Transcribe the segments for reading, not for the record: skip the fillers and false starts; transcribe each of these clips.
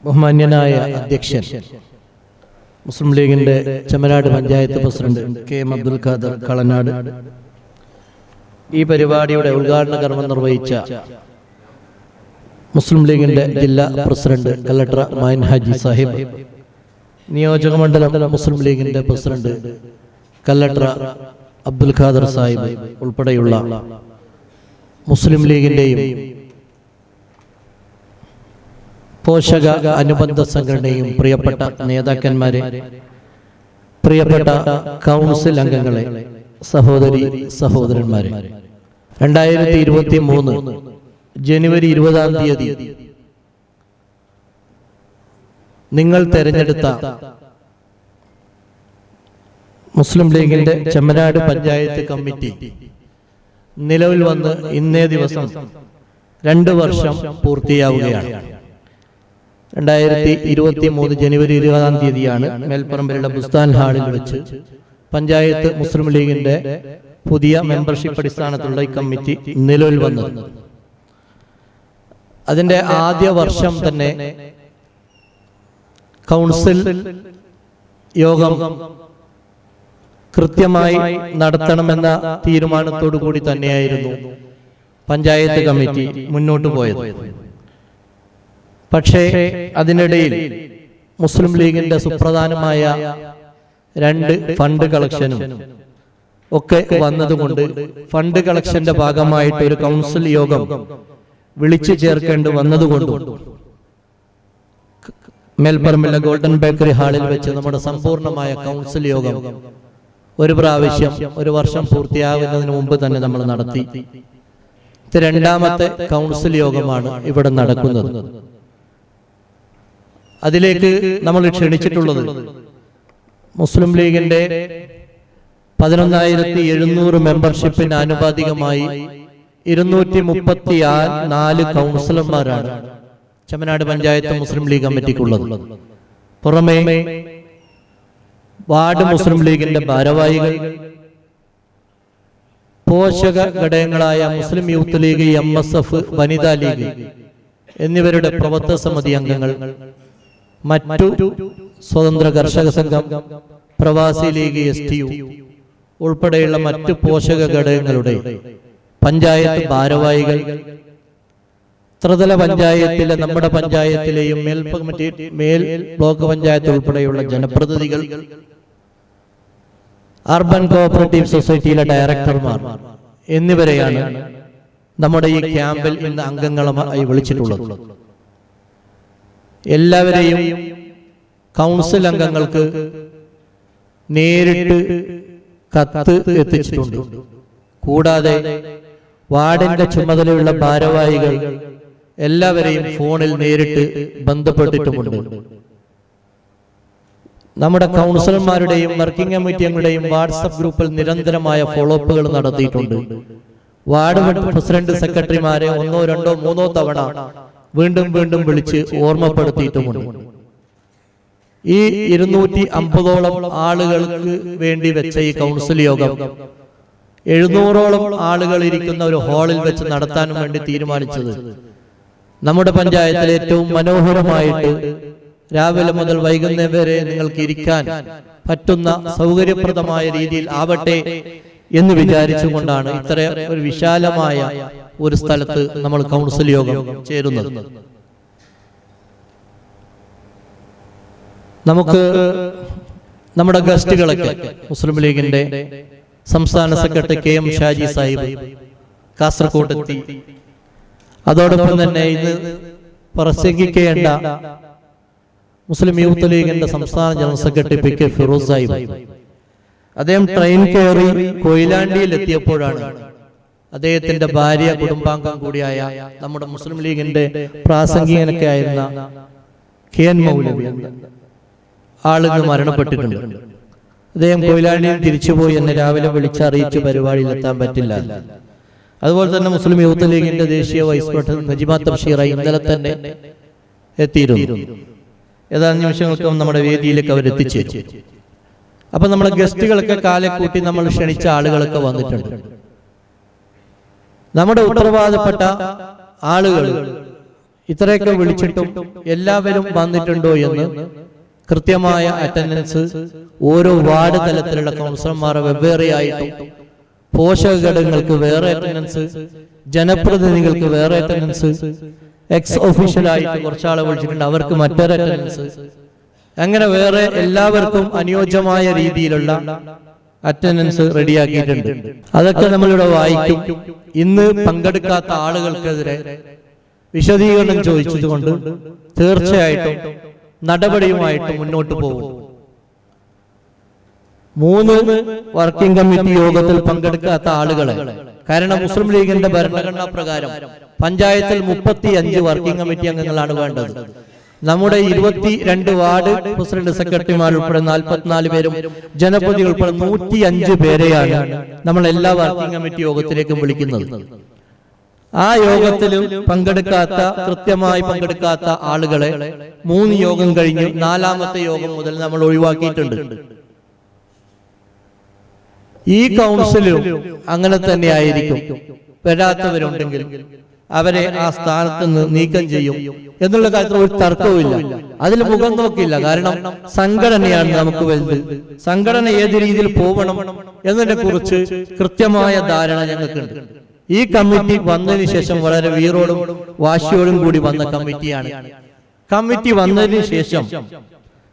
ബഹുമാന്യനായ അധ്യക്ഷൻ മുസ്ലിം ലീഗിന്റെ ചെമ്മനാട് പഞ്ചായത്ത് പ്രസിഡന്റ് കെ.എം. അബ്ദുൽ ഖാദർ കളനാട്, ഈ പരിപാടിയുടെ ഉദ്ഘാടന കർമ്മം നിർവഹിച്ച മുസ്ലിം ലീഗിന്റെ ജില്ലാ പ്രസിഡന്റ് കല്ലട്ര മൈൻ ഹാജി സാഹിബ്, നിയോജക മണ്ഡലം മുസ്ലിം ലീഗിന്റെ പ്രസിഡന്റ് കല്ലട്ര അബ്ദുൽ ഖാദർ സാഹിബ് ഉൾപ്പെടെയുള്ള മുസ്ലിം ലീഗിന്റെയും പോഷക അനുബന്ധ സംഘടനയും പ്രിയപ്പെട്ട നേതാക്കന്മാരെ, പ്രിയപ്പെട്ട കൗൺസിൽ അംഗങ്ങളെ, സഹോദരി സഹോദരന്മാരെ, 2023 ജനുവരി 20-ാം തീയതി നിങ്ങൾ തെരഞ്ഞെടുത്ത മുസ്ലിം ലീഗിന്റെ ചെമ്മനാട് പഞ്ചായത്ത് കമ്മിറ്റി നിലവിൽ വന്ന് ഇന്നേ ദിവസം 2 വർഷം പൂർത്തിയാവുകയാണ്. 2023 ജനുവരി 20-ാം തീയതിയാണ് മേൽപ്പറമ്പിലുള്ള ബുസ്താൻ ഹാളിൽ വെച്ച് പഞ്ചായത്ത് മുസ്ലിം ലീഗിന്റെ പുതിയ മെമ്പർഷിപ്പ് അടിസ്ഥാനത്തിലുള്ള ഈ കമ്മിറ്റി നിലവിൽ വന്നത്. അതിന്റെ ആദ്യ വർഷം തന്നെ കൗൺസിൽ യോഗം കൃത്യമായി നടത്തണമെന്ന തീരുമാനത്തോടു കൂടി തന്നെയായിരുന്നു പഞ്ചായത്ത് കമ്മിറ്റി മുന്നോട്ട് പോയത്. പക്ഷേ അതിനിടയിൽ മുസ്ലിം ലീഗിന്റെ സുപ്രധാനമായ 2 ഫണ്ട് കളക്ഷനും ഒക്കെ വന്നതുകൊണ്ട് ഫണ്ട് കളക്ഷന്റെ ഭാഗമായിട്ട് ഒരു കൗൺസിൽ യോഗം വിളിച്ചു ചേർക്കേണ്ടി വന്നതുകൊണ്ടും മേൽപ്പറമ്പിലെ ഗോൾഡൻ ബേക്കറി ഹാളിൽ വെച്ച് നമ്മുടെ സമ്പൂർണമായ കൗൺസിൽ യോഗം ഒരു പ്രാവശ്യം 1 വർഷം പൂർത്തിയാകുന്നതിന് മുമ്പ് തന്നെ നമ്മൾ നടത്തി. ഇത് 2ാമത്തെ കൗൺസിൽ യോഗമാണ് ഇവിടെ നടക്കുന്നത്. അതിലേക്ക് നമ്മൾ ക്ഷണിച്ചിട്ടുള്ളത് മുസ്ലിം ലീഗിന്റെ 11,700 മെമ്പർഷിപ്പിന് ആനുപാതികമായി 234 കൗൺസിലർമാരാണ് ചെമ്മനാട് പഞ്ചായത്ത് മുസ്ലിം ലീഗ് കമ്മിറ്റിക്കുള്ളത്. പുറമെ വാർഡ് മുസ്ലിം ലീഗിന്റെ ഭാരവാഹികൾ, പോഷക ഘടകങ്ങളായ മുസ്ലിം യൂത്ത് ലീഗ്, MSF, വനിതാ ലീഗ് എന്നിവരുടെ പ്രവർത്തക സമിതി അംഗങ്ങൾ, മറ്റു സ്വതന്ത്ര കർഷക സംഘം, പ്രവാസി ലീഗ്, STU ഉൾപ്പെടെയുള്ള മറ്റു പോഷക ഘടകങ്ങളുടെ പഞ്ചായത്ത് ഭാരവാഹികൾ, ത്രിതല പഞ്ചായത്തിലെ നമ്മുടെ പഞ്ചായത്തിലെയും മേൽ ബ്ലോക്ക് പഞ്ചായത്ത് ഉൾപ്പെടെയുള്ള ജനപ്രതിനിധികൾ, അർബൻ കോഓപ്പറേറ്റീവ് സൊസൈറ്റിയിലെ ഡയറക്ടർമാർ എന്നിവരെയാണ് നമ്മുടെ ഈ ക്യാമ്പിൽ ഇന്ന് അംഗങ്ങളായി വിളിച്ചിട്ടുള്ളത്. എല്ലാവരെയും കൗൺസിൽ അംഗങ്ങൾക്ക് നേരിട്ട് കത്ത് എത്തിച്ചിട്ടുണ്ട്. കൂടാതെ വാർഡിന്റെ ചുമതലയുള്ള ഭാരവാഹികൾ എല്ലാവരെയും ഫോണിൽ നേരിട്ട് ബന്ധപ്പെട്ടിട്ടുമുണ്ട്. നമ്മുടെ കൗൺസിലർമാരുടെയും വർക്കിംഗ് കമ്മിറ്റി അംഗങ്ങളുടെയും വാട്സപ്പ് ഗ്രൂപ്പിൽ നിരന്തരമായ ഫോളോഅപ്പുകൾ നടത്തിയിട്ടുണ്ട്. വാർഡ് പ്രസിഡന്റ്, സെക്രട്ടറിമാരെ 1, 2, 3 തവണ വീണ്ടും വിളിച്ച് ഓർമ്മപ്പെടുത്തിയിട്ടുമുണ്ട്. ഈ 250ഓളം ആളുകൾക്ക് വേണ്ടി വെച്ച ഈ കൗൺസിൽ യോഗം 700ഓളം ആളുകൾ ഇരിക്കുന്ന ഒരു ഹാളിൽ വെച്ച് നടത്താനും വേണ്ടി തീരുമാനിച്ചത് നമ്മുടെ പഞ്ചായത്തിലെ ഏറ്റവും മനോഹരമായിട്ട് രാവിലെ മുതൽ വൈകുന്നേരം വരെ നിങ്ങൾക്ക് ഇരിക്കാൻ പറ്റുന്ന സൗകര്യപ്രദമായ രീതിയിൽ ആവട്ടെ എന്ന് വിചാരിച്ചുകൊണ്ടാണ് ഇത്ര ഒരു വിശാലമായ ഒരു സ്ഥലത്ത് നമ്മൾ കൗൺസിൽ യോഗം ചേരുന്നത്. നമുക്ക് നമ്മുടെ ഗസ്റ്റുകളൊക്കെ മുസ്ലിം ലീഗിന്റെ സംസ്ഥാന സെക്രട്ടറി K.M. ഷാജി സാഹിബ് കാസർഗോഡ് എത്തി. അതോടൊപ്പം തന്നെ ഇന്ന് പ്രസംഗിക്കേണ്ട മുസ്ലിം യൂത്ത് ലീഗിന്റെ സംസ്ഥാന general secretary P.K. Firoz Sahib, അദ്ദേഹം ട്രെയിൻ കയറി കൊയിലാണ്ടിയിൽ എത്തിയപ്പോഴാണ് അദ്ദേഹത്തിന്റെ ഭാര്യ, കുടുംബാംഗം കൂടിയായ നമ്മുടെ മുസ്ലിം ലീഗിന്റെ പ്രാസംഗികനൊക്കെ ആയിരുന്ന K.N. മൗലവി ആളുകൾ മരണപ്പെട്ടിട്ടുണ്ട്. അദ്ദേഹം കൊയിലാണ്ടിയിൽ തിരിച്ചുപോയി എന്നെ രാവിലെ വിളിച്ചറിയിച്ച് പരിപാടിയിൽ എത്താൻ പറ്റില്ല. അതുപോലെ തന്നെ മുസ്ലിം യൂത്ത് ലീഗിന്റെ ദേശീയ വൈസ് പ്രസിഡന്റ് നജിമ തബ്ഷീറ ഇന്നലെ തന്നെ എത്തിയിരുന്നു. ഏതാനും നിമിഷങ്ങൾക്കും നമ്മുടെ വേദിയിലേക്ക് അവർ എത്തിച്ചേരും. അപ്പൊ നമ്മുടെ ഗസ്റ്റുകളൊക്കെ കാലെക്കൂട്ടി നമ്മൾ ക്ഷണിച്ച ആളുകളൊക്കെ വന്നിട്ടുണ്ട്. നമ്മുടെ ഉത്തരവാദപ്പെട്ട ആളുകൾ ഇത്രയൊക്കെ വിളിച്ചിട്ടും എല്ലാവരും വന്നിട്ടുണ്ടോ എന്ന് കൃത്യമായ അറ്റൻഡൻസ് ഓരോ വാർഡ് തലത്തിലുള്ള കൗൺസിലർമാർ വെവ്വേറെയായിട്ടും, പോഷക ഘടകങ്ങൾക്ക് വേറെ അറ്റൻഡൻസ്, ജനപ്രതിനിധികൾക്ക് വേറെ അറ്റൻഡൻസ്, എക്സ് ഒഫീഷ്യലായിട്ട് കുറച്ചാളെ വിളിച്ചിട്ടുണ്ട്, അവർക്ക് മറ്റൊരു അറ്റൻഡൻസ്, അങ്ങനെ വേറെ എല്ലാവർക്കും അനുയോജ്യമായ രീതിയിലുള്ള അറ്റൻഡൻസ് റെഡിയാക്കിയിട്ടുണ്ട്. അതൊക്കെ നമ്മളിവിടെ വായിക്കും. ഇന്ന് പങ്കെടുക്കാത്ത ആളുകൾക്കെതിരെ വിശദീകരണം ചോദിച്ചതുകൊണ്ട് തീർച്ചയായിട്ടും നടപടിയുമായിട്ട് മുന്നോട്ട് പോകും. 3 വർക്കിംഗ് കമ്മിറ്റി യോഗത്തിൽ പങ്കെടുക്കാത്ത ആളുകളെ, കാരണം മുസ്ലിം ലീഗിന്റെ ഭരണഘടനാ പ്രകാരം പഞ്ചായത്തിൽ 35 വർക്കിംഗ് കമ്മിറ്റി അംഗങ്ങളാണ് വേണ്ടത്. നമ്മുടെ 22 വാർഡ് പ്രസിഡന്റ് സെക്രട്ടറിമാർ ഉൾപ്പെടെ 44 പേരും ജനപ്രതിനിധികൾ ഉൾപ്പെടെ 105 പേരെയാണ് നമ്മൾ എല്ലാ വർക്കിംഗ് കമ്മിറ്റി യോഗത്തിലേക്കും വിളിക്കുന്നത്. ആ യോഗത്തിലും കൃത്യമായി പങ്കെടുക്കാത്ത ആളുകളെ 3 യോഗം കഴിഞ്ഞ് 4ാമത്തെ യോഗം മുതൽ നമ്മൾ ഒഴിവാക്കിയിട്ടുണ്ട്. ഈ കൗൺസിലും അങ്ങനെ തന്നെ ആയിരിക്കും. വരാത്തവരുണ്ടെങ്കിൽ അവരെ ആ സ്ഥാനത്ത് നിന്ന് നീക്കം ചെയ്യും എന്നുള്ള കാര്യത്തിൽ ഒരു തർക്കവുമില്ല. അതിൽ മുഖം നോക്കില്ല. കാരണം സംഘടനയാണ് നമുക്ക് വലുത്. സംഘടന ഏത് രീതിയിൽ പോകണം എന്നതിനെ കുറിച്ച് കൃത്യമായ ധാരണ ഞങ്ങൾക്കുണ്ട്. ഈ കമ്മിറ്റി വന്നതിന് ശേഷം വളരെ വീറോടും വാശിയോടും കൂടി വന്ന കമ്മിറ്റിയാണ്. കമ്മിറ്റി വന്നതിന് ശേഷം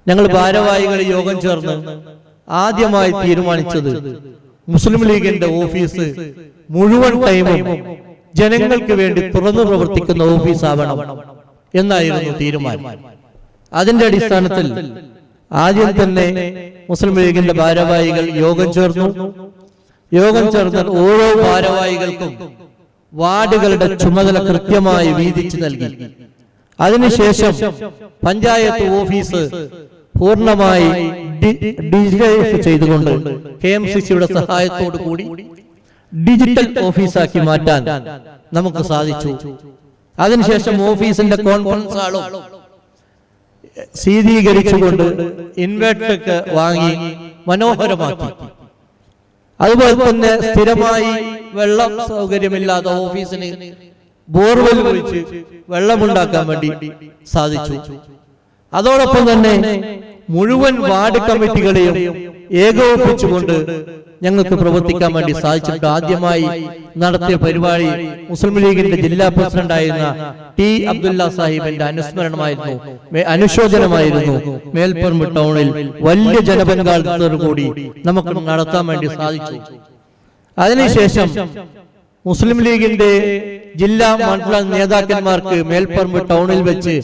ഞങ്ങൾ ഭാരവാഹികൾ യോഗം ചേർന്ന് ആദ്യമായി തീരുമാനിച്ചത് മുസ്ലിം ലീഗിന്റെ ഓഫീസ് മുഴുവൻ ടൈമും ജനങ്ങൾക്ക് വേണ്ടി തുറന്നു പ്രവർത്തിക്കുന്ന ഓഫീസാവണം എന്നായിരുന്നു തീരുമാനം. അതിന്റെ അടിസ്ഥാനത്തിൽ ആദ്യം തന്നെ മുസ്ലിം ലീഗിന്റെ ഭാരവാഹികൾ യോഗം ചേർന്നു. യോഗം ചേർന്ന് ഓരോ ഭാരവാഹികൾക്കും വാർഡുകളുടെ ചുമതല കൃത്യമായി വീതിച്ചു നൽകി. അതിനുശേഷം പഞ്ചായത്ത് ഓഫീസ് പൂർണ്ണമായി ഡിജിറ്റലൈസ് ചെയ്തുകൊണ്ട് KMCCയുടെ സഹായത്തോടു കൂടി ഡിജിറ്റൽ ഓഫീസാക്കി മാറ്റാൻ നമുക്ക് സാധിച്ചു. അതിനുശേഷം ഓഫീസിന്റെ കോൺഫറൻസ് ഹാളും ശീതീകരിച്ചുകൊണ്ട് ഇൻവെർട്ടർ വാങ്ങി മനോഹരമാക്കി. അതുപോലെ തന്നെ സ്ഥിരമായി വെള്ളം സൗകര്യമില്ലാത്ത ഓഫീസിന് ബോർവെൽ കുഴിച്ച് വെള്ളമുണ്ടാക്കാൻ വേണ്ടി സാധിച്ചു. അതോടൊപ്പം തന്നെ മുഴുവൻ വാർഡ് കമ്മിറ്റികളെയും ഏകോപിപ്പിച്ചുകൊണ്ട് ഞങ്ങൾക്ക് പ്രവർത്തിക്കാൻ വേണ്ടി സാധിച്ചിട്ട് ആദ്യമായി നടത്തിയ പരിപാടി മുസ്ലിം ലീഗിന്റെ ജില്ലാ പ്രസിഡന്റായിരുന്ന ടി അബ്ദുല്ല സാഹിബിന്റെ അനുശോചനമായിരുന്നു. മേൽപ്പറമ്പ് ടൗണിൽ വലിയ ജനപങ്കാളിത്തത്തോടു കൂടി നമുക്ക് നടത്താൻ വേണ്ടി സാധിച്ചു. അതിനുശേഷം മുസ്ലിം ലീഗിന്റെ ജില്ലാ മണ്ഡല നേതാക്കന്മാർക്ക് മേൽപ്പറമ്പ് ടൗണിൽ വെച്ച്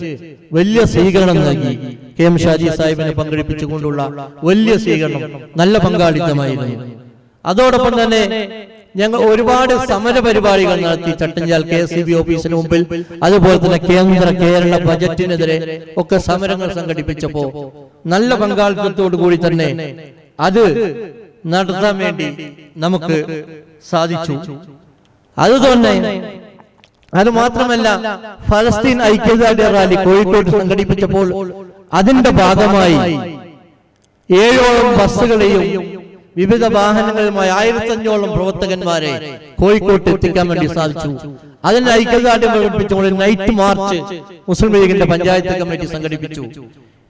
വലിയ സ്വീകരണം നൽകി. KM ഷാജി സാഹിബിനെ പങ്കെടുപ്പിച്ചുകൊണ്ടുള്ള വലിയ സ്വീകരണം, നല്ല പങ്കാളിത്തമായിരുന്നു. അതോടൊപ്പം തന്നെ ഞങ്ങൾ ഒരുപാട് സമര പരിപാടികൾ നടത്തി. ചട്ടഞ്ചാൽ KSCB ഓഫീസിന് മുമ്പിൽ, അതുപോലെ തന്നെ കേരള ബജറ്റിനെതിരെ ഒക്കെ സമരങ്ങൾ സംഘടിപ്പിച്ചപ്പോ നല്ല പങ്കാളിത്തത്തോടു കൂടി തന്നെ അത് നടത്താൻ വേണ്ടി നമുക്ക് സാധിച്ചു. അത് മാത്രമല്ല, ഫലസ്തീൻ ഐക്യദാർഢ്യ റാലി കോഴിക്കോട് സംഘടിപ്പിച്ചപ്പോൾ അതിന്റെ ഭാഗമായി 7ഓളം ബസ്സുകളെയും വിവിധ വാഹനങ്ങളുമായി 1500ഓളം പ്രവർത്തകന്മാരെ കോഴിക്കോട്ട് എത്തിക്കാൻ വേണ്ടി സാധിച്ചു. അതിന് ഐക്യദാർഢ്യം പ്രകടിപ്പിച്ചുകൊണ്ട് നൈറ്റ് മാർച്ച് മുസ്ലിം ലീഗിന്റെ പഞ്ചായത്ത് കമ്മിറ്റി സംഘടിപ്പിച്ചു.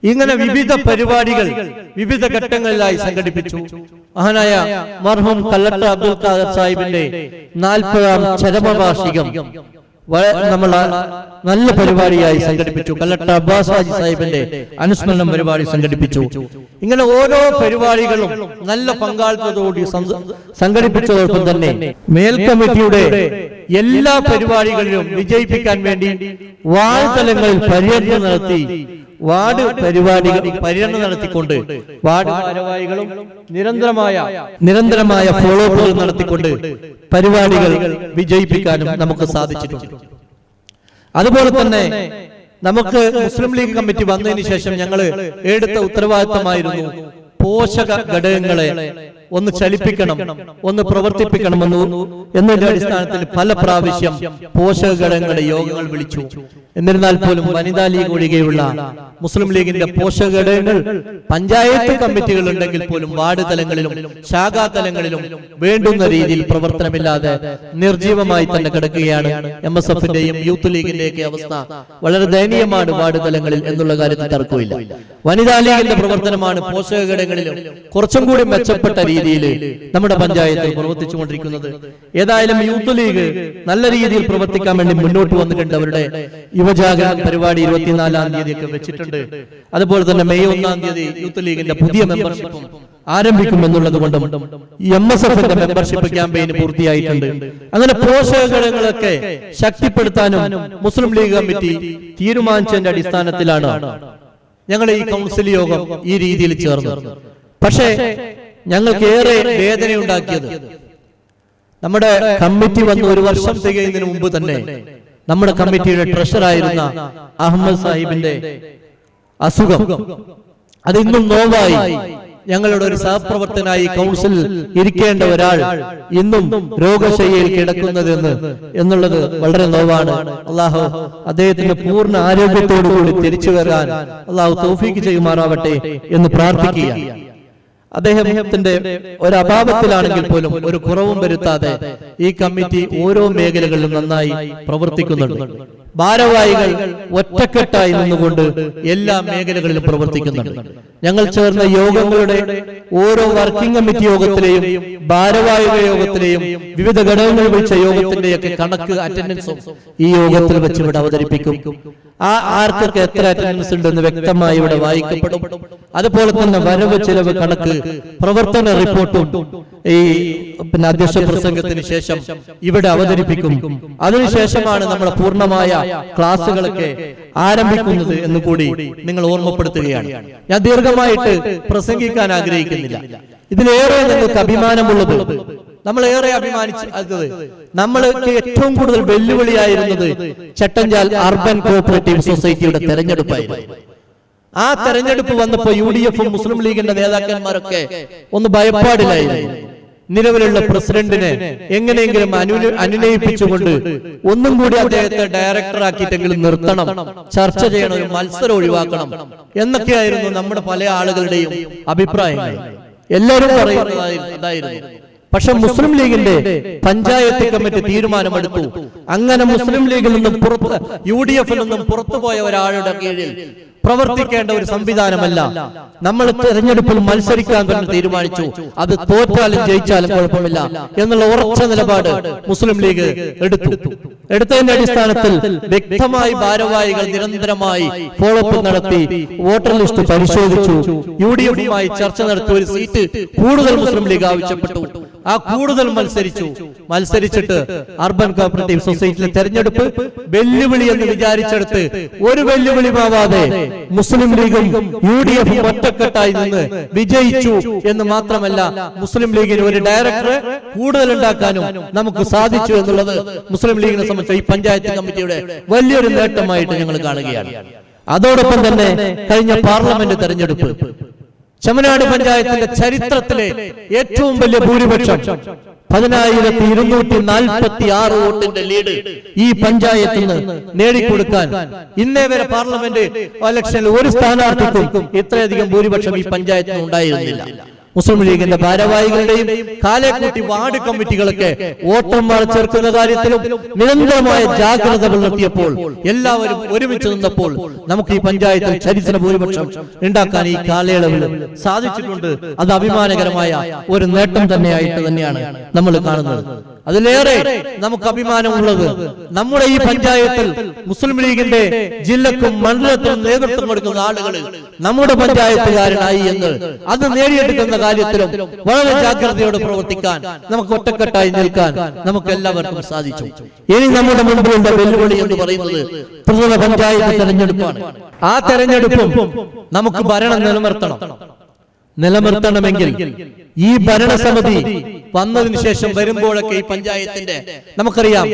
ഇങ്ങനെ വിവിധ പരിപാടികൾ വിവിധ ഘട്ടങ്ങളിലായി സംഘടിപ്പിച്ചു. മഹാനായ മർഹൂം കല്ലട്ട അബ്ദുൽ ഖാദർ സാഹിബിന്റെ 40ാം ചരമവാർഷികം നമ്മൾ നല്ല പരിപാടിയായി സംഘടിപ്പിച്ചു. കല്ലട്ട അബ്ബാസ് ഹാജി സാഹിബിന്റെ അനുസ്മരണം പരിപാടി സംഘടിപ്പിച്ചു. ഇങ്ങനെ ഓരോ പരിപാടികളും നല്ല പങ്കാളിത്തത്തോടെ സംഘടിപ്പിച്ചതോടൊപ്പം തന്നെ മേൽ കമ്മിറ്റിയുടെ എല്ലാ പരിപാടികളിലും വിജയിപ്പിക്കാൻ വേണ്ടി വാർഡ് തലങ്ങളിൽ പര്യടനം നടത്തിക്കൊണ്ട് വാർഡ് ഭാരവാഹികളും നിരന്തരമായ ഫോളോ അപ്പുകൾ നടത്തിക്കൊണ്ട് പരിപാടികൾ വിജയിപ്പിക്കാനും നമുക്ക് സാധിച്ചിട്ടുണ്ട്. അതുപോലെ തന്നെ നമുക്ക് മുസ്ലിം ലീഗ് കമ്മിറ്റി വന്നതിന് ശേഷം ഞങ്ങൾ എടുത്ത ഉത്തരവാദിത്തമായിരുന്നു പോഷക ഘടകങ്ങളെ ഒന്ന് ചലിപ്പിക്കണം, ഒന്ന് പ്രവർത്തിപ്പിക്കണമെന്ന് എന്നതിന്റെ അടിസ്ഥാനത്തിൽ പല പ്രാവശ്യം പോഷക ഘടകങ്ങളുടെ യോഗങ്ങൾ വിളിച്ചു. എന്നിരുന്നാൽ പോലും വനിതാ ലീഗ് ഒഴികെയുള്ള മുസ്ലിം ലീഗിന്റെ പോഷക ഘടകങ്ങൾ പഞ്ചായത്ത് കമ്മിറ്റികൾ ഉണ്ടെങ്കിൽ പോലും വാർഡ് തലങ്ങളിലും ശാഖാ തലങ്ങളിലും വേണ്ടുന്ന രീതിയിൽ പ്രവർത്തനമില്ലാതെ നിർജീവമായി തന്നെ കിടക്കുകയാണ്. MSFന്റെയും യൂത്ത് ലീഗിന്റെയൊക്കെ അവസ്ഥ വളരെ ദയനീയമാണ് വാർഡ് തലങ്ങളിൽ എന്നുള്ള കാര്യത്തിൽ തർക്കമില്ല. വനിതാ ലീഗിന്റെ പ്രവർത്തനമാണ് പോഷക ഘടകങ്ങളിലും കുറച്ചും കൂടി മെച്ചപ്പെട്ട രീതിയിൽ നമ്മുടെ പഞ്ചായത്തിൽ പ്രവർത്തിച്ചുകൊണ്ടിരിക്കുന്നത്. ഏതായാലും യൂത്ത് ലീഗ് നല്ല രീതിയിൽ പ്രവർത്തിക്കാൻ വേണ്ടി മുന്നോട്ട് വന്നിട്ടുണ്ട്. അവരുടെ യുവജാഗരൺ പരിപാടി 24-ാം തീയതി ഒക്കെ വെച്ചിട്ടുണ്ട്. അതുപോലെ തന്നെ മെയ് 1-ാം തീയതി യൂത്ത് ലീഗിന്റെ പുതിയ മെമ്പർഷിപ്പും ആരംഭിക്കും എന്നുള്ളത് കൊണ്ടും MSFന്റെ മെമ്പർഷിപ്പ് ക്യാമ്പയിൻ പൂർത്തിയായിട്ടുണ്ട്. അങ്ങനെ പോഷക ഘടകങ്ങളൊക്കെ ശക്തിപ്പെടുത്താനും മുസ്ലിം ലീഗ് കമ്മിറ്റി തീരുമാനിച്ചതിന്റെ അടിസ്ഥാനത്തിലാണ് ഞങ്ങൾ ഈ കൗൺസിൽ യോഗം ഈ രീതിയിൽ ചേർന്നു. പക്ഷേ ഞങ്ങൾക്ക് ഏറെ വേദനയുണ്ടാക്കിയത് നമ്മുടെ കമ്മിറ്റി വന്ന് 1 വർഷം തികയുന്നതിന് മുമ്പ് തന്നെ നമ്മുടെ കമ്മിറ്റിയുടെ ട്രഷറായിരുന്ന അഹമ്മദ് സാഹിബിന്റെ അസുഖം അത് ഇന്നും നോവായി. ഞങ്ങളുടെ ഒരു സഹപ്രവർത്തനായി കൗൺസിൽ ഇരിക്കേണ്ട ഒരാൾ ഇന്നും രോഗശയ്യയിൽ എന്നുള്ളത് വളരെ നോവാണ്. അള്ളാഹു അദ്ദേഹത്തിന്റെ പൂർണ്ണ ആരോഗ്യത്തോടുകൂടി തിരിച്ചു വരാൻ അള്ളാഹു തൗഫീക്ക് ചെയ്യുമാറാവട്ടെ എന്ന് പ്രാർത്ഥിക്കുക. അദ്ദേഹത്തിന്റെ ഒരു അഭാവത്തിലാണെങ്കിൽ പോലും ഒരു കുറവും വരുത്താതെ ഈ കമ്മിറ്റി ഓരോ മേഖലകളിലും നന്നായി പ്രവർത്തിക്കുന്നുണ്ട്. ഭാരവാഹികൾ ഒറ്റക്കെട്ടായി നിന്നുകൊണ്ട് എല്ലാ മേഖലകളിലും പ്രവർത്തിക്കുന്നുണ്ട്. ഞങ്ങൾ ചേർന്ന യോഗങ്ങളുടെ ഓരോ വർക്കിംഗ് കമ്മിറ്റി യോഗത്തിലെയും ഭാരവാഹിക യോഗത്തിലെയും വിവിധ ഘടകങ്ങൾ വിളിച്ച യോഗത്തിന്റെയൊക്കെ കണക്ക് അറ്റൻഡൻസും ഈ യോഗത്തിൽ വെച്ച് ഇവിടെ അവതരിപ്പിക്കും. ആർക്കൊക്കെ എത്ര അറ്റൻഡൻസ് ഉണ്ടെന്ന് വ്യക്തമായി ഇവിടെ വായിക്കപ്പെടും. അതുപോലെ തന്നെ വരവ് ചെലവ് കണക്ക്, പ്രവർത്തന റിപ്പോർട്ടും ഈ അധ്യക്ഷ പ്രസംഗത്തിന് ശേഷം ഇവിടെ അവതരിപ്പിക്കും. അതിനുശേഷമാണ് നമ്മുടെ പൂർണ്ണമായ ക്ലാസുകളൊക്കെ ആരംഭിക്കുന്നത് എന്ന് കൂടി നിങ്ങൾ ഓർമ്മപ്പെടുത്തുകയാണ്. ഞാൻ ദീർഘമായിട്ട് പ്രസംഗിക്കാൻ ആഗ്രഹിക്കുന്നില്ല. ഇതിലേറെ നിങ്ങൾക്ക് അഭിമാനമുള്ളത്, നമ്മളേറെ അഭിമാനിച്ചത്, നമ്മൾക്ക് ഏറ്റവും കൂടുതൽ വെല്ലുവിളിയായിരുന്നത് ചട്ടഞ്ചാൽ അർബൻ കോഓപ്പറേറ്റീവ് സൊസൈറ്റിയുടെ തെരഞ്ഞെടുപ്പായിരുന്നു. ആ തെരഞ്ഞെടുപ്പ് വന്നപ്പോ UDF മുസ്ലിം ലീഗിന്റെ നേതാക്കന്മാരൊക്കെ ഒന്ന് ഭയപ്പാടിലായിരുന്നു. നിലവിലുള്ള പ്രസിഡന്റിനെ എങ്ങനെയെങ്കിലും അനുനയിപ്പിച്ചുകൊണ്ട് ഒന്നും കൂടി അദ്ദേഹത്തെ ഡയറക്ടറാക്കിയിട്ടെങ്കിലും നിർത്തണം, ചർച്ച ചെയ്യണം, ഒരു മത്സരം ഒഴിവാക്കണം എന്നൊക്കെയായിരുന്നു നമ്മുടെ പല ആളുകളുടെയും അഭിപ്രായങ്ങൾ. എല്ലാവരും പറയുന്നതായിരുന്നു. പക്ഷെ മുസ്ലിം ലീഗിന്റെ പഞ്ചായത്ത് കമ്മിറ്റി തീരുമാനമെടുത്തു, അങ്ങനെ മുസ്ലിം ലീഗിൽ നിന്നും പുറത്ത് UDFിൽ നിന്നും പുറത്തുപോയ ഒരാളുടെ കീഴിൽ പ്രവർത്തിക്കേണ്ട ഒരു സംവിധാനമല്ല. നമ്മൾ തെരഞ്ഞെടുപ്പിൽ മത്സരിക്കാൻ തന്നെ തീരുമാനിച്ചു. അത് തോറ്റാലും ജയിച്ചാലും കുഴപ്പമില്ല എന്നുള്ള ഉറച്ച നിലപാട് മുസ്ലിം ലീഗ് എടുത്തതിന്റെ അടിസ്ഥാനത്തിൽ വ്യക്തമായി ഭാരവാഹികൾ നിരന്തരമായി ഫോളോ അപ്പ് നടത്തി വോട്ടർ ലിസ്റ്റ് പരിശോധിച്ചു. UDFുമായി ചർച്ച നടത്തി ഒരു സീറ്റ് കൂടുതൽ മുസ്ലിം ലീഗ് ആവശ്യപ്പെട്ടു. ആ കൂടുതൽ മത്സരിച്ചിട്ട് അർബൻ കോഓപ്പറേറ്റീവ് സൊസൈറ്റിയിലെ തെരഞ്ഞെടുപ്പ് വെല്ലുവിളി എന്ന് വിചാരിച്ചെടുത്ത് ഒരു വെല്ലുവിളിയാവാതെ മുസ്ലിം ലീഗും UDFും ഒറ്റക്കെട്ടായി നിന്ന് വിജയിച്ചു എന്ന് മാത്രമല്ല, മുസ്ലിം ലീഗിന് ഒരു ഡയറക്ടറെ കൂടുതൽ ഉണ്ടാക്കാനും നമുക്ക് സാധിച്ചു എന്നുള്ളത് മുസ്ലിം ലീഗിനെ സംബന്ധിച്ച് ഈ പഞ്ചായത്ത് കമ്മിറ്റിയുടെ വലിയൊരു നേട്ടമായിട്ട് ഞങ്ങൾ കാണുകയാണ്. അതോടൊപ്പം തന്നെ കഴിഞ്ഞ പാർലമെന്റ് തെരഞ്ഞെടുപ്പ് ചെമ്മനാട് പഞ്ചായത്തിന്റെ ചരിത്രത്തിലെ ഏറ്റവും വലിയ ഭൂരിപക്ഷം 10,246 വോട്ടിന്റെ ലീഡ് ഈ പഞ്ചായത്തിൽ നിന്ന് നേടിക്കൊടുക്കാൻ ഇന്നേ വരെ പാർലമെന്റ് ഇലക്ഷനിൽ ഒരു സ്ഥാനാർത്ഥിക്കും ഇത്രയധികം ഭൂരിപക്ഷം ഈ പഞ്ചായത്തിന് ഉണ്ടായിരുന്നില്ല. മുസ്ലിം ലീഗിന്റെ ഭാരവാഹികളുടെയും കാലേക്കൂട്ടി വാർഡ് കമ്മിറ്റികളൊക്കെ വോട്ടർമാർ ചേർക്കുന്ന കാര്യത്തിലും നിരന്തരമായ ജാഗ്രത പുലർത്തിയപ്പോൾ, എല്ലാവരും ഒരുമിച്ച് നിന്നപ്പോൾ നമുക്ക് ഈ പഞ്ചായത്തിൽ ചരിത്ര ഭൂരിപക്ഷം ഉണ്ടാക്കാൻ ഈ കാലയളവിൽ സാധിച്ചിട്ടുണ്ട്. അത് അഭിമാനകരമായ ഒരു നേട്ടം തന്നെയാണ് നമ്മൾ കാണുന്നത്. അതിലേറെ നമുക്ക് അഭിമാനമുള്ളത് നമ്മുടെ ഈ പഞ്ചായത്തിൽ മുസ്ലിം ലീഗിന്റെ ജില്ലക്കും മണ്ഡലത്തിനും നേതൃത്വം കൊടുക്കുന്ന ആളുകൾ നമ്മുടെ പഞ്ചായത്തുകാരനായി എന്ന് അത് നേടിയെടുക്കുന്ന കാര്യത്തിലും വളരെ ജാഗ്രതയോടെ പ്രവർത്തിക്കാൻ, നമുക്ക് ഒറ്റക്കെട്ടായി നിൽക്കാൻ നമുക്ക് എല്ലാവർക്കും സാധിച്ചു. ഇനി നമ്മുടെ മുൻപിലുള്ള വെല്ലുവിളി എന്ന് പറയുന്നത് ത്രിതല പഞ്ചായത്ത് തെരഞ്ഞെടുപ്പാണ്. ആ തെരഞ്ഞെടുപ്പും നമുക്ക് ഭരണം നിലനിർത്തണമെങ്കിൽ ഈ ഭരണസമിതി വന്നതിന് ശേഷം വരുമ്പോഴൊക്കെ ഈ പഞ്ചായത്തിന്റെ നമുക്കറിയാം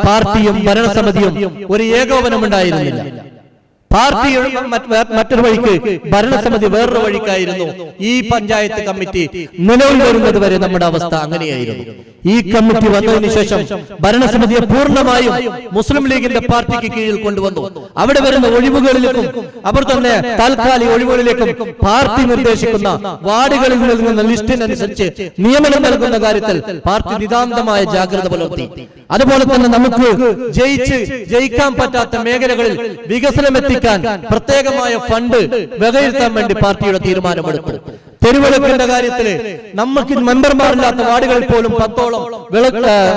പാർട്ടിയും ഭരണസമിതിയും ഒരു ഏകോപനം ഉണ്ടായിരുന്നില്ല. പാർട്ടി മറ്റൊരു വഴിക്ക്, ഭരണസമിതി വേറൊരു വഴിക്കായിരുന്നു. ഈ പഞ്ചായത്ത് കമ്മിറ്റി നിലവിൽ വരുന്നത് വരെ നമ്മുടെ അവസ്ഥ അങ്ങനെയായിരുന്നു. ഈ കമ്മിറ്റി വന്നതിന് ശേഷം ഭരണസമിതിയെ പൂർണ്ണമായും മുസ്ലിം ലീഗിന്റെ പാർട്ടിക്ക് കീഴിൽ കൊണ്ടുവന്നു. അവിടെ വരുന്ന ഒഴിവുകളിലേക്കും അവർ തന്നെ താൽക്കാലിക ഒഴിവുകളിലേക്കും പാർട്ടി നിർദ്ദേശിക്കുന്ന വാർഡുകളിൽ നൽകുന്ന ലിസ്റ്റിനനുസരിച്ച് നിയമനം നൽകുന്ന കാര്യത്തിൽ പാർട്ടി നിതാന്തമായ ജാഗ്രത പുലർത്തി. അതുപോലെ തന്നെ നമുക്ക് ജയിക്കാൻ പറ്റാത്ത മേഖലകളിൽ വികസനം എത്തിക്കാൻ പ്രത്യേകമായ ഫണ്ട് വകയിരുത്താൻ വേണ്ടി പാർട്ടിയുടെ തീരുമാനമെടുത്തു. തെരുവിളക്കിന്റെ കാര്യത്തില് നമുക്ക് മെമ്പർമാരില്ലാത്ത വാർഡുകളിൽ പോലും 10ഓളം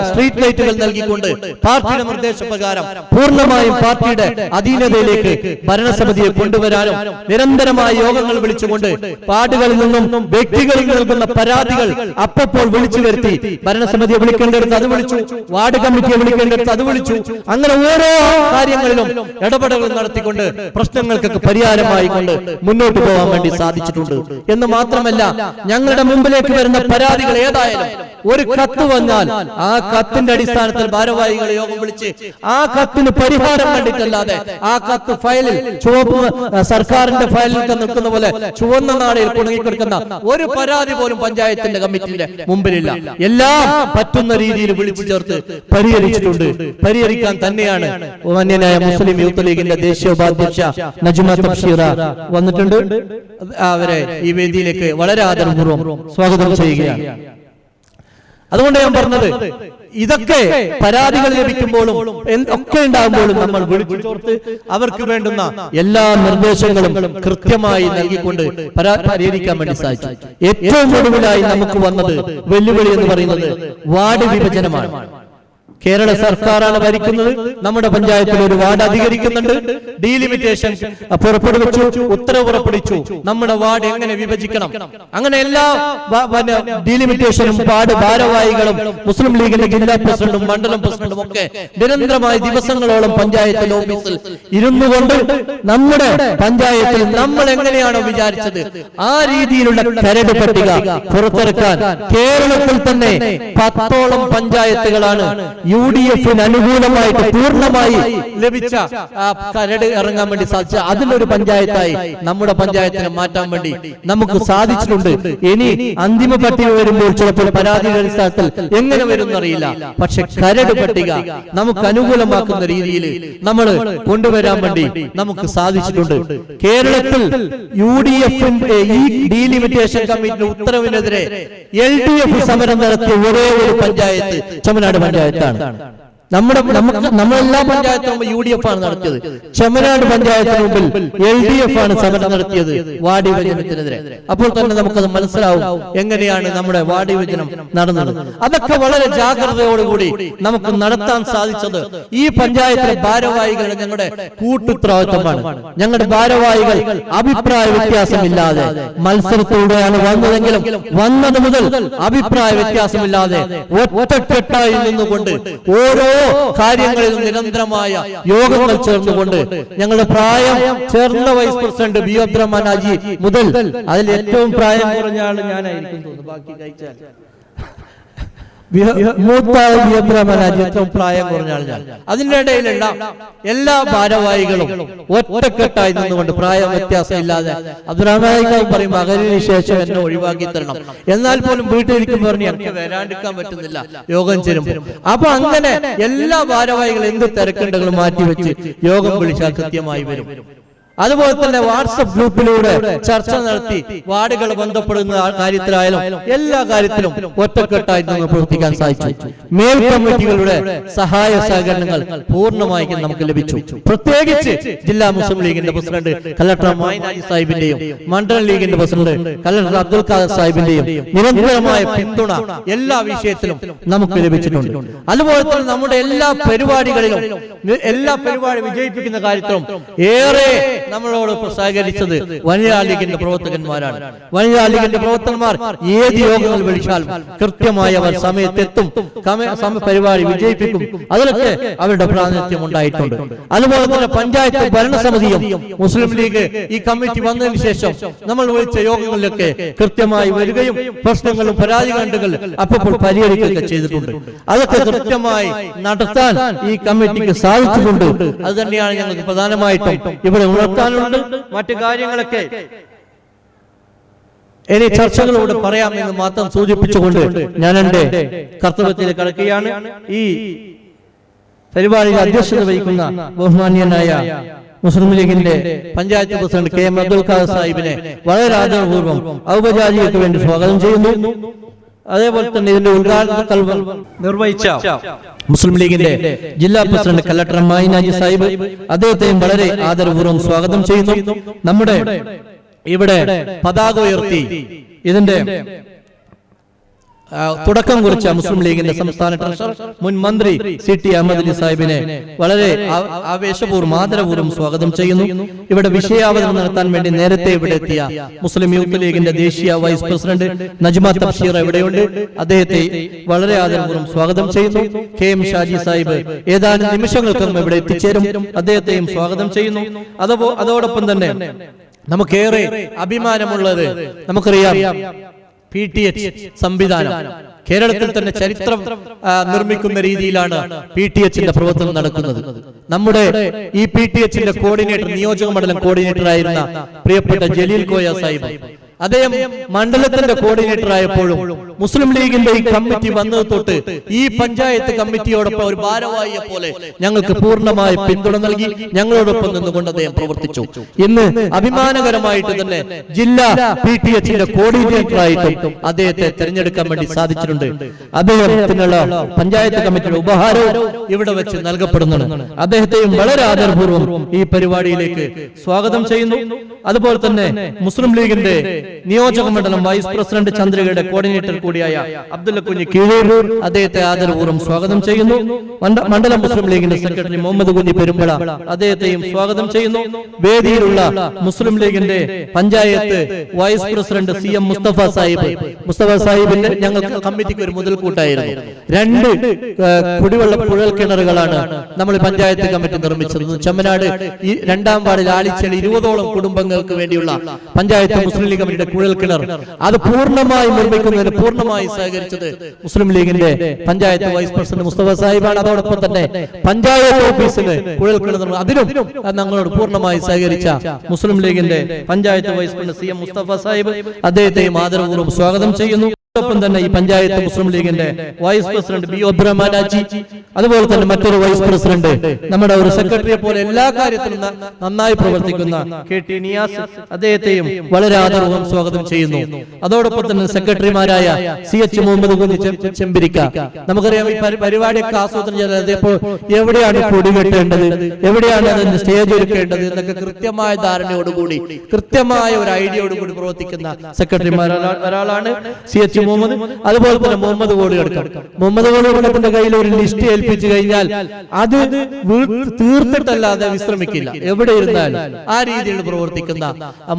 സ്ട്രീറ്റ് ലൈറ്റുകൾ നൽകിക്കൊണ്ട് പാർട്ടിയുടെ നിർദ്ദേശപ്രകാരം പൂർണ്ണമായും പാർട്ടിയുടെ അധീനതയിലേക്ക് ഭരണസമിതിയെ കൊണ്ടുവരാനും നിരന്തരമായ യോഗങ്ങൾ വിളിച്ചുകൊണ്ട് വാർഡുകളിൽ നിന്നും വ്യക്തികളിൽ നൽകുന്ന പരാതികൾ അപ്പോൾ വിളിച്ചു വരുത്തി ഭരണസമിതിയെ വിളിക്കേണ്ടടുത്ത് അത് വിളിച്ചു, വാർഡ് കമ്മിറ്റിയെ വിളിക്കേണ്ടടുത്ത് അത് വിളിച്ചു. അങ്ങനെ ഓരോ കാര്യങ്ങളിലും ഇടപെടലുകൾ നടത്തിക്കൊണ്ട് പ്രശ്നങ്ങൾക്കൊക്കെ പരിഹാരമായി കൊണ്ട് മുന്നോട്ട് പോകാൻ വേണ്ടി സാധിച്ചിട്ടുണ്ട്. എന്ന് മാത്രമല്ല, ഞങ്ങളുടെ മുമ്പിലേക്ക് വരുന്ന പരാതികൾ ഏതായാലും ഒരു കത്ത് വന്നാൽ ആ കത്തിന്റെ അടിസ്ഥാനത്തിൽ ഭാരവാഹികളെ യോഗം വിളിച്ച് ആ കത്തിന് പരിഹാരം കണ്ടിട്ടല്ലാതെ ആ കത്ത് ഫയലിൽ ചുവപ്പ് സർക്കാരിന്റെ ഫയലിൽ നിൽക്കുന്ന പോലെ ചുവന്ന നാളയിൽ കുടുങ്ങിക്കിടക്കുന്ന ഒരു പരാതി പോലും പഞ്ചായത്തിന്റെ കമ്മിറ്റിയുടെ മുമ്പിലില്ല. എല്ലാം പറ്റുന്ന രീതിയിൽ വിളിച്ചു ചേർത്ത് പരിഹരിച്ചിട്ടുണ്ട്. പരിഹരിക്കാൻ തന്നെയാണ് മാന്യനായ മുസ്ലിം യൂത്ത് ലീഗിന്റെ ദേശീയ ഉപാധ്യക്ഷ നജ്മ തബ്ഷീറ വന്നിട്ടുണ്ട്. അവരെ ഈ വേദിയിലേക്ക് വളരെ ആദരപൂർവ്വം സ്വാഗതം ചെയ്യുകയാണ്. അതുകൊണ്ട് ഞാൻ പറഞ്ഞത്, ഇതൊക്കെ പരാതികൾ ലഭിക്കുമ്പോഴും ഒക്കെ ഉണ്ടാകുമ്പോഴും നമ്മൾ വിളിച്ചു ചേർത്ത് അവർക്ക് വേണ്ടുന്ന എല്ലാ നിർദ്ദേശങ്ങളും കൃത്യമായി നൽകിക്കൊണ്ട് പരിഹരിക്കാൻ വേണ്ടി സാധിച്ചു. ഏറ്റവും ഒടുവിലായി നമുക്ക് വന്നത് വെല്ലുവിളി എന്ന് പറയുന്നത് വാർഡ് വിഭജനമാണ്. കേരള സർക്കാരാണ് ഭരിക്കുന്നത്. നമ്മുടെ പഞ്ചായത്തിൽ ഒരു വാർഡ് അധികരിക്കുന്നുണ്ട്. ഡീലിമിറ്റേഷൻ പുറപ്പെടുവിച്ചു, ഉത്തരവ് പുറപ്പെടുവിച്ചു. നമ്മുടെ വാർഡ് എങ്ങനെ വിഭജിക്കണം, അങ്ങനെ എല്ലാ ഡീലിമിറ്റേഷനും വാർഡ് ഭാരവാഹികളും മുസ്ലിം ലീഗിന്റെ ജില്ലാ പ്രസിഡന്റും മണ്ഡലം പ്രസിഡന്റും ഒക്കെ നിരന്തരമായി ദിവസങ്ങളോളം പഞ്ചായത്തിൽ ഓഫീസിൽ ഇരുന്നു കൊണ്ട് നമ്മുടെ പഞ്ചായത്തിൽ നമ്മൾ എങ്ങനെയാണോ വിചാരിച്ചത് ആ രീതിയിലുള്ള കരട് പട്ടിക പുറത്തിറക്കാൻ കേരളത്തിൽ തന്നെ 10ഓളം പഞ്ചായത്തുകളാണ് UDF-ന് അനുകൂലമായിട്ട് പൂർണ്ണമായി ലഭിച്ച കരട് ഇറങ്ങാൻ വേണ്ടി സാധിച്ച അതിലൊരു പഞ്ചായത്തായി നമ്മുടെ പഞ്ചായത്തിനെ മാറ്റാൻ വേണ്ടി നമുക്ക് സാധിച്ചിട്ടുണ്ട്. ഇനി അന്തിമ പട്ടിക വരുമ്പോൾ ചിലപ്പോൾ പരാതിയുടെ അടിസ്ഥാനത്തിൽ എങ്ങനെ വരും എന്നറിയില്ല. പക്ഷെ കരട് പട്ടിക നമുക്ക് അനുകൂലമാക്കുന്ന രീതിയിൽ നമ്മൾ കൊണ്ടുവരാൻ വേണ്ടി നമുക്ക് സാധിച്ചിട്ടുണ്ട്. കേരളത്തിൽ UDF-ന്റെ ഈ ഡീലിമിറ്റേഷൻ കമ്മിറ്റിയുടെ ഉത്തരവിനെതിരെ LDF സമരം നടത്തിയ ഒരേ ഒരു പഞ്ചായത്ത് ചെമ്മനാട് പഞ്ചായത്താണ്. നമ്മളെല്ലാ പഞ്ചായത്തിനും UDF ആണ് നടത്തിയത്. ചെമ്മനാട് പഞ്ചായത്തിന് മുമ്പിൽ LDF ആണ് സമരം നടത്തിയത് വാർഡ് വിഭജനത്തിനെതിരെ. അപ്പോൾ തന്നെ നമുക്കത് മനസ്സിലാവും എങ്ങനെയാണ് നമ്മുടെ വാർഡ് വിഭജനം നടന്നത്. അതൊക്കെ വളരെ ജാഗ്രതയോടുകൂടി നമുക്ക് നടത്താൻ സാധിച്ചത് ഈ പഞ്ചായത്തിലെ ഭാരവാഹികളുടെ ഞങ്ങളുടെ കൂട്ടുത്തരവാദിത്തമാണ്. ഞങ്ങളുടെ ഭാരവാഹികൾ അഭിപ്രായ വ്യത്യാസമില്ലാതെ മത്സരത്തോടെയാണ് വന്നതെങ്കിലും വന്നത് മുതൽ അഭിപ്രായ വ്യത്യാസമില്ലാതെ ഒറ്റക്കെട്ടായി നിന്നുകൊണ്ട് ഓരോ കാര്യങ്ങളിലും നിരന്തരമായ യോഗങ്ങൾ ചേർന്നുകൊണ്ട് ഞങ്ങളുടെ പ്രായം ചേർന്ന vice president B Abdurahman Haji മുതൽ അതിൽ ഏറ്റവും പ്രായം കുറഞ്ഞ ആള് ഞാനായിരിക്കും തോന്നുന്നു, ബാക്കി കഴിച്ചാൽ ഏറ്റവും പ്രായം കുറഞ്ഞ ആൾ ഞാൻ. അതിന്റെ ഇടയിലുള്ള എല്ലാ ഭാരവാഹികളും ഒറ്റക്കെട്ടായി നിന്നുകൊണ്ട് പ്രായം വ്യത്യാസം ഇല്ലാതെ അബ്ദുറഹ്മാൻ പറയും മകരിന് ശേഷം എന്നെ ഒഴിവാക്കി തരണം, എന്നാൽ പോലും വീട്ടിലിരിക്കുമ്പോൾ പറഞ്ഞ് എനിക്ക് വരാണ്ടിരിക്കാൻ പറ്റുന്നില്ല യോഗം ചേരുമ്പോൾ. അപ്പൊ അങ്ങനെ എല്ലാ ഭാരവാഹികളും എന്ത് തിരക്കുണ്ടെങ്കിലും മാറ്റിവെച്ച് യോഗം വിളിച്ചാൽ കൃത്യമായി വരും. അതുപോലെ തന്നെ വാട്സപ്പ് ഗ്രൂപ്പിലൂടെ ചർച്ച നടത്തി വാർഡുകൾ ബന്ധപ്പെടുന്ന കാര്യത്തിലായാലും എല്ലാ കാര്യത്തിലും ഒറ്റക്കെട്ടായി നിന്ന് പ്രവർത്തിക്കാൻ സാധിച്ചു. മേൽ കമ്മിറ്റികളുടെ സഹായ സഹകരണങ്ങൾ പൂർണ്ണമായും നമുക്ക് ലഭിച്ചു. പ്രത്യേകിച്ച് ജില്ലാ മുസ്ലിം ലീഗിന്റെ പ്രസിഡന്റ് കലക്ടർ മൊയ്ൻ ഹാജി സാഹിബിന്റെയും മണ്ഡലം ലീഗിന്റെ പ്രസിഡന്റ് കലക്ടർ അബ്ദുൽ ഖാദർ സാഹിബിന്റെയും നിരന്തരമായ പിന്തുണ എല്ലാ വിഷയത്തിലും നമുക്ക് ലഭിച്ചിട്ടുണ്ട്. അതുപോലെ തന്നെ നമ്മുടെ എല്ലാ പരിപാടി വിജയിപ്പിക്കുന്ന കാര്യത്തിലും ഏറെ നമ്മളോട് സഹകരിച്ചത് വനിതാ ലീഗിന്റെ പ്രവർത്തകന്മാരാണ്. വനിതാ ലീഗിന്റെ പ്രവർത്തകന്മാർ ഏത് യോഗങ്ങൾ വിളിച്ചാലും കൃത്യമായി അവർ സമയത്തെത്തും, പരിപാടി വിജയിപ്പിക്കും. അതിലൊക്കെ അവരുടെ പ്രാതിനിധ്യം ഉണ്ടായിട്ടുണ്ട്. അതുപോലെ തന്നെ പഞ്ചായത്ത് ഭരണസമിതിയും മുസ്ലിം ലീഗ് ഈ കമ്മിറ്റി വന്നതിന് ശേഷം നമ്മൾ വിളിച്ച യോഗങ്ങളിലൊക്കെ കൃത്യമായി വരികയും പ്രശ്നങ്ങളും പരാതികൾ അപ്പോൾ പരിഹരിക്കുകയൊക്കെ ചെയ്തിട്ടുണ്ട്. അതൊക്കെ കൃത്യമായി നടത്താൻ ഈ കമ്മിറ്റിക്ക് സാധിച്ചിട്ടുണ്ട്. അത് തന്നെയാണ് ഞങ്ങൾക്ക് പ്രധാനമായിട്ടും ഇവിടെ ഉണർത്താനുള്ളത്. മറ്റു കാര്യങ്ങളൊക്കെ ഇനി ചർച്ചകളോട് പറയാമെന്ന് മാത്രം സൂചിപ്പിച്ചുകൊണ്ട് ഞാൻ എന്റെ കർത്തവ്യത്തിൽ കടക്കുകയാണ്. ഈ പരിപാടിയിൽ അധ്യക്ഷത വഹിക്കുന്ന ബഹുമാന്യനായ മുസ്ലിം ലീഗിന്റെ panchayat president K M Abdul Khader സാഹിബിനെ വളരെ ആദരപൂർവ്വം ഔപചാരികതയ്ക്ക് വേണ്ടി സ്വാഗതം ചെയ്യുന്നു. അതേപോലെ തന്നെ ഇതിന്റെ ഉദ്ഘാടനം നിർവഹിച്ച മുസ്ലിം ലീഗിന്റെ ജില്ലാ പ്രസിഡന്റ് കലക്ടർ മായിനാജി സാഹിബ്, അദ്ദേഹത്തെയും വളരെ ആദരപൂർവ്വം സ്വാഗതം ചെയ്യുന്നു. നമ്മുടെ ഇവിടെ പതാക ഉയർത്തി ഇതിന്റെ തുടക്കം കുറിച്ച മുസ്ലിം ലീഗിന്റെ സംസ്ഥാന ട്രഷറർ മുൻ മന്ത്രി CT അഹമ്മദ് അലി സാഹിബിനെ വളരെ ആവേശപൂർവ്വം ആദരപൂർവ്വം സ്വാഗതം ചെയ്യുന്നു. ഇവിടെ വിഷയാവതരണം നടത്താൻ വേണ്ടി നേരത്തെ ഇവിടെ എത്തിയ മുസ്ലിം യൂത്ത് ലീഗിന്റെ ദേശീയ വൈസ് പ്രസിഡന്റ് നജ്മ തബ്ഷീർ ഇവിടെയുണ്ട്. അദ്ദേഹത്തെ വളരെ ആദരപൂർവ്വം സ്വാഗതം ചെയ്യുന്നു. KM ഷാജി സാഹിബ് ഏതാനും നിമിഷങ്ങൾക്കും ഇവിടെ എത്തിച്ചേരും. അദ്ദേഹത്തെയും സ്വാഗതം ചെയ്യുന്നു. അതോടൊപ്പം തന്നെ നമുക്കേറെ അഭിമാനമുള്ളത് നമുക്കറിയാം, PTH സംവിധാനം കേരളത്തിൽ തന്നെ ചരിത്രം നിർമ്മിക്കുന്ന രീതിയിലാണ് PTHന്റെ പ്രവർത്തനം നടക്കുന്നത്. നമ്മുടെ ഈ PTHന്റെ കോർഡിനേറ്റർ, നിയോജക മണ്ഡലം കോർഡിനേറ്റർ ആയിരുന്ന പ്രിയപ്പെട്ട ജലീൽ കോയ സാഹിബ്, അദ്ദേഹം മണ്ഡലത്തിന്റെ കോർഡിനേറ്റർ ആയപ്പോഴും മുസ്ലിം ലീഗിന്റെ ഈ കമ്മിറ്റി വന്നത് തൊട്ട് ഈ പഞ്ചായത്ത് കമ്മിറ്റിയോടൊപ്പം ഒരു ഭാരവാഹിയെ പോലെ ഞങ്ങൾക്ക് പൂർണ്ണമായ പിന്തുണ നൽകി ഞങ്ങളോടൊപ്പം നിന്നുകൊണ്ട് അദ്ദേഹം പ്രവർത്തിച്ചു. ഇന്ന് അഭിമാനകരമായിട്ട് തന്നെ ജില്ലാ PTHന്റെ കോർഡിനേറ്റർ ആയിട്ടും അദ്ദേഹത്തെ തിരഞ്ഞെടുക്കാൻ വേണ്ടി സാധിച്ചിട്ടുണ്ട്. അദ്ദേഹത്തിനുള്ള പഞ്ചായത്ത് കമ്മിറ്റിയുടെ ഉപഹാരവും ഇവിടെ വെച്ച് നൽകപ്പെടുന്നുണ്ട്. അദ്ദേഹത്തെയും വളരെ ആദരപൂർവ്വം ഈ പരിപാടിയിലേക്ക് സ്വാഗതം ചെയ്യുന്നു. അതുപോലെ തന്നെ മുസ്ലിം ലീഗിന്റെ നിയോജക മണ്ഡലം വൈസ് പ്രസിഡന്റ് ചന്ദ്രികയുടെ കോർഡിനേറ്റർ കൂടിയായ അബ്ദുള്ള കുഞ്ഞി കീഴൂർ, അദ്ദേഹത്തെ ആദരപൂർവ്വം സ്വാഗതം ചെയ്യുന്നു. മണ്ഡലം മുസ്ലിം ലീഗിന്റെ സെക്രട്ടറി മുഹമ്മദ് കുഞ്ഞി പെരുമ്പള, അദ്ദേഹത്തെയും സ്വാഗതം ചെയ്യുന്നു. വേദിയിലുള്ള മുസ്ലിം ലീഗിന്റെ panchayat vice president CM Mustafa സാഹിബിന്റെ ഞങ്ങൾക്ക് കമ്മിറ്റിക്ക് ഒരു മുതൽക്കൂട്ടായിരുന്നു. 2 കുടിവെള്ള കുഴൽ കിണറുകളാണ് നമ്മൾ പഞ്ചായത്ത് കമ്മിറ്റി നിർമ്മിച്ചത്. ചെമ്മനാട് ഈ 2ാം വാർഡിൽ ആലിച്ചേരി 20ഓളം കുടുംബങ്ങൾക്ക് വേണ്ടിയുള്ള പഞ്ചായത്ത് മുസ്ലിം ലീഗ് കമ്മിറ്റിയുടെ കുഴൽ കിണർ അത് പൂർണ്ണമായി നിർമ്മിക്കുന്നതിന് പൂർണ്ണമായി സഹകരിച്ചത് മുസ്ലിം ലീഗിന്റെ പഞ്ചായത്ത് വൈസ് പ്രസിഡന്റ് മുസ്തഫ സാഹിബാണ്. അതോടൊപ്പം തന്നെ പഞ്ചായത്ത് ഓഫീസിന് കുഴൽ കിണർ അതിനും ഞങ്ങളോട് പൂർണ്ണമായി സഹകരിച്ച മുസ്ലിം ലീഗിന്റെ panchayat vice president CM Mustafa Sahib, അദ്ദേഹത്തെയും ആദരപൂർവ്വം സ്വാഗതം ചെയ്യുന്നു. ൊപ്പം തന്നെ ഈ പഞ്ചായത്ത് മുസ്ലിം ലീഗിന്റെ vice president BO Abdurahman Haji, അതുപോലെ തന്നെ മറ്റൊരു വൈസ് പ്രസിഡന്റ് നമ്മുടെ ഒരു സെക്രട്ടറിയെ പോലെ എല്ലാ കാര്യത്തിലും നന്നായി പ്രവർത്തിക്കുന്ന KT നിയാസ്, അദ്ദേഹത്തെയും വളരെ ആദരവും സ്വാഗതം ചെയ്യുന്നു. അതോടൊപ്പം തന്നെ സെക്രട്ടറിമാരായ CH മുഹമ്മദ് കുഞ്ഞി ചെമ്പിരിക്ക, നമുക്കറിയാം ഈ പരിപാടിയൊക്കെ ആസൂത്രണം ചെയ്തത് ഇപ്പോൾ എവിടെയാണ് കൊടി കെട്ടേണ്ടത്, എവിടെയാണ് അതിന് സ്റ്റേജ് ഒരുക്കേണ്ടത് എന്നൊക്കെ കൃത്യമായ ധാരണയോടുകൂടി കൃത്യമായ ഒരു ഐഡിയയോടുകൂടി പ്രവർത്തിക്കുന്ന സെക്രട്ടറിമാർ ഒരാളാണ് CH മുഹമ്മദ്. അതുപോലെ തന്നെ മുഹമ്മദ് കോളിയുടെ കയ്യിൽ ഒരു ലിസ്റ്റ് ഏൽപ്പിച്ചു കഴിഞ്ഞാൽ അത് തീർത്തിട്ടല്ലാതെ വിശ്രമിക്കില്ല. എവിടെ ഇരുന്നാലും ആ രീതിയിൽ പ്രവർത്തിക്കുന്ന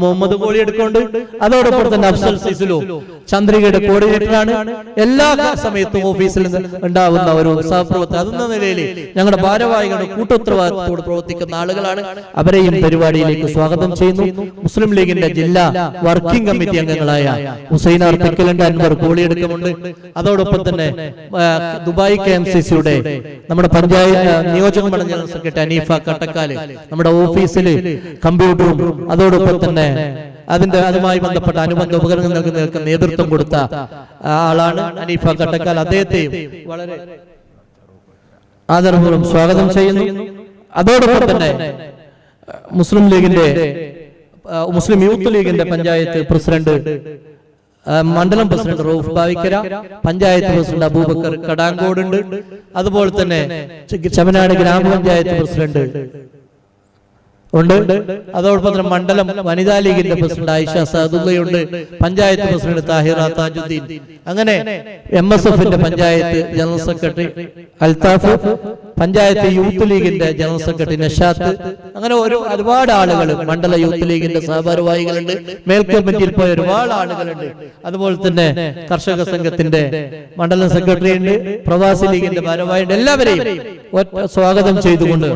മുഹമ്മദ് കോളി എടുക്കൊണ്ട്, അതോടൊപ്പം തന്നെ അഫ്സൽ സിസുലു ചന്ദ്രികയുടെ കോർഡിനേറ്ററാണ്. എല്ലാ സമയത്തും ഓഫീസിൽ ഉണ്ടാവുന്ന ഒരു സഹപ്രവർത്തകർ അതെന്ന നിലയിൽ ഞങ്ങളുടെ ഭാരവാഹികളുടെ കൂട്ടുത്തരവാദിത്തത്തോട് പ്രവർത്തിക്കുന്ന ആളുകളാണ്. അവരെയും പരിപാടിയിലേക്ക് സ്വാഗതം ചെയ്യുന്നു. മുസ്ലിം ലീഗിന്റെ ജില്ലാ വർക്കിംഗ് കമ്മിറ്റി അംഗങ്ങളായ ഹുസൈനാർ തെക്കലണ്ട് അൻവർ കോളിയെടുക്കുന്നുണ്ട്. അതോടൊപ്പം തന്നെ ദുബായ് KMCCയുടെ നമ്മുടെ പഞ്ചായത്ത് നിയോജക മണ്ഡലം ജനറൽ സെക്രട്ടറി അനീഫ കട്ടക്കാല് നമ്മുടെ ഓഫീസിൽ കമ്പ്യൂട്ടറും അതോടൊപ്പം തന്നെ അതുമായി ബന്ധപ്പെട്ട അനുബന്ധ ഉപകരണങ്ങൾക്ക് നേതൃത്വം കൊടുത്ത ആളാണ് അനീഫ കട്ടക്കാൽ. അദ്ദേഹത്തെയും വളരെ ആദരപൂർവ്വം സ്വാഗതം ചെയ്യുന്നു. അതോടൊപ്പം തന്നെ മുസ്ലിം യൂത്ത് ലീഗിന്റെ പഞ്ചായത്ത് പ്രസിഡന്റ് മണ്ഡലം പ്രസിഡന്റ് റൌഫ് ബാവിക്കര, പഞ്ചായത്ത് പ്രസിഡന്റ് അബൂബക്കർ കടാങ്കോടുണ്ട്. അതുപോലെ തന്നെ ചെമ്മനാട് ഗ്രാമപഞ്ചായത്ത് പ്രസിഡന്റ് ഉണ്ട്. അതോടൊപ്പം തന്നെ മണ്ഡലം വനിതാ ലീഗിന്റെ പ്രസിഡന്റ് ആയിഷ സാദുള്ളയുണ്ട്. പഞ്ചായത്ത് പ്രസിഡന്റ് താഹിറ താജുദ്ദീൻ, അങ്ങനെ MSFന്റെ panchayat general secretary Althaf, panchayat youth ലീഗിന്റെ ജനറൽ സെക്രട്ടറി നഷാത്ത്, അങ്ങനെ ഒരുപാട് ആളുകൾ, മണ്ഡല യൂത്ത് ലീഗിന്റെ സഹഭാരവാഹികളുണ്ട്, മേൽ കമ്മിറ്റിയിൽ പോയ ഒരുപാട് ആളുകളുണ്ട്. അതുപോലെ തന്നെ കർഷക സംഘത്തിന്റെ മണ്ഡലം സെക്രട്ടറി ഉണ്ട്, പ്രവാസി ലീഗിന്റെ ഭാരവാഹിയുണ്ട്. എല്ലാവരെയും സ്വാഗതം ചെയ്തുകൊണ്ട്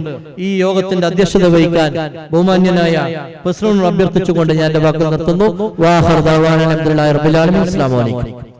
ഈ യോഗത്തിന്റെ അധ്യക്ഷത വഹിക്കാൻ ബഹുമാന്യനായ പ്രസിഡന്റ് അഭ്യർത്ഥിച്ചുകൊണ്ട് ഞാൻ എന്റെ വാക്കുകൾ നിർത്തുന്നു. വാഹർ ദഅ്വാനാ അൽഹംദുലില്ലാഹി റബ്ബിൽ ആലമീൻ. അസ്സലാമു അലൈക്കും.